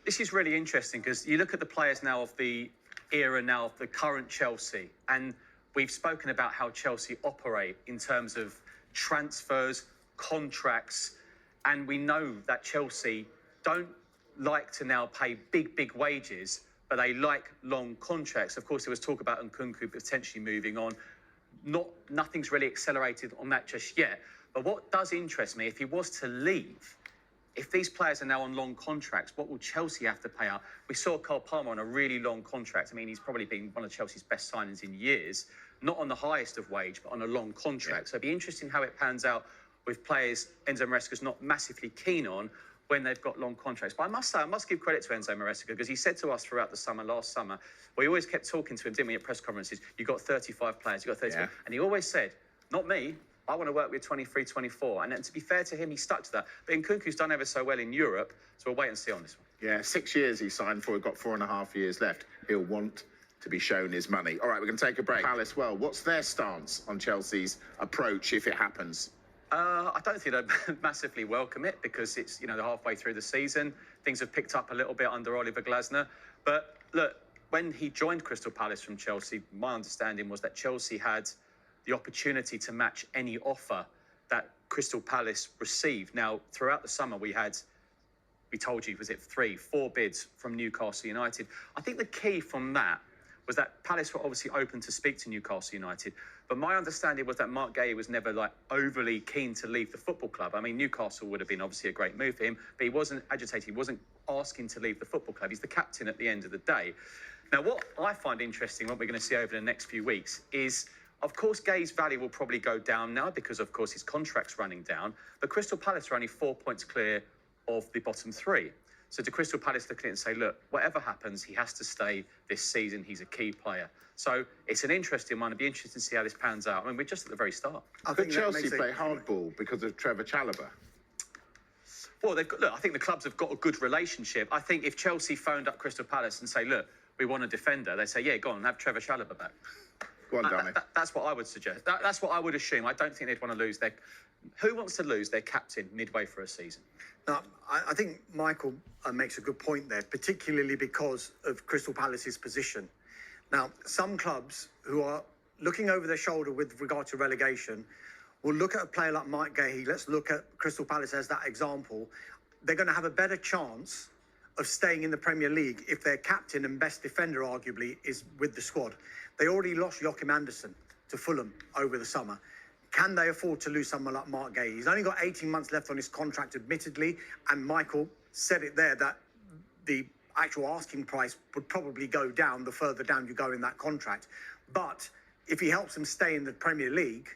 This is really interesting because you look at the players now of the era now of the current Chelsea, and we've spoken about how Chelsea operate in terms of transfers, contracts, and we know that Chelsea don't like to now pay big wages, but they like long contracts. Of course, there was talk about Nkunku potentially moving on. Nothing's really accelerated on that just yet. But what does interest me, if he was to leave, if these players are now on long contracts, what will Chelsea have to pay out? We saw Cole Palmer on a really long contract. I mean, he's probably been one of Chelsea's best signings in years, not on the highest of wage, but on a long contract. Yeah. So it'd be interesting how it pans out with players Enzo Maresca's not massively keen on when they've got long contracts. But I must say, I must give credit to Enzo Maresca, because he said to us throughout the summer, last summer, we always kept talking to him, didn't we, at press conferences, you got 35 players, you got 35. Yeah. And he always said, not me, I want to work with 23, 24. And then, to be fair to him, he stuck to that. But Nkunku's done ever so well in Europe, so we'll wait and see on this one. Yeah, 6 years he signed for, got 4.5 years left. He'll want to be shown his money. All right, we're going to take a break. Palace, well, what's their stance on Chelsea's approach if it happens? I don't think they'd massively welcome it, because it's, you know, they're halfway through the season. Things have picked up a little bit under Oliver Glasner. But look, when he joined Crystal Palace from Chelsea, my understanding was that Chelsea had the opportunity to match any offer that Crystal Palace received. Now, throughout the summer, we told you, was it 3, 4 bids from Newcastle United? I think the key from that was that Palace were obviously open to speak to Newcastle United. But my understanding was that MARC GUEHI was never overly keen to leave the football club. I mean, Newcastle would have been obviously a great move for him, but he wasn't agitated. He wasn't asking to leave the football club. He's the captain at the end of the day. Now, what I find interesting, what we're going to see over the next few weeks, is, of course, Guehi's value will probably go down now because, of course, his contract's running down. But Crystal Palace are only 4 points clear of the bottom 3. So do Crystal Palace look at it and say, look, whatever happens, he has to stay this season. He's a key player. So it's an interesting one. It'd be interesting to see how this pans out. I mean, we're just at the very start. Could Chelsea play hardball because of Trevor Chalobah? Well, I think the clubs have got a good relationship. I think if Chelsea phoned up Crystal Palace and say, look, we want a defender, they say, yeah, go on, have Trevor Chalobah back. Go on, Danny. That's what I would suggest. That's what I would assume. I don't think they'd want to lose their... Who wants to lose their captain midway through a season? Now, I think Michael makes a good point there, particularly because of Crystal Palace's position. Now, some clubs who are looking over their shoulder with regard to relegation will look at a player like MARC GUEHI. Let's look at Crystal Palace as that example. They're going to have a better chance of staying in the Premier League if their captain and best defender, arguably, is with the squad. They already lost Joachim Andersen to Fulham over the summer. Can they afford to lose someone like MARC GUEHI? He's only got 18 months left on his contract, admittedly, and Michael said it there that the actual asking price would probably go down the further down you go in that contract. But if he helps them stay in the Premier League,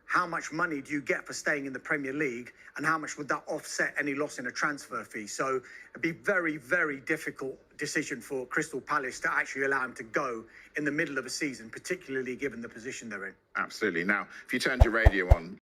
how much money do you get for staying in the Premier League, and how much would that offset any loss in a transfer fee? So it'd be very, very difficult decision for Crystal Palace to actually allow him to go in the middle of a season, particularly given the position they're in. Absolutely. Now, if you turned your radio on,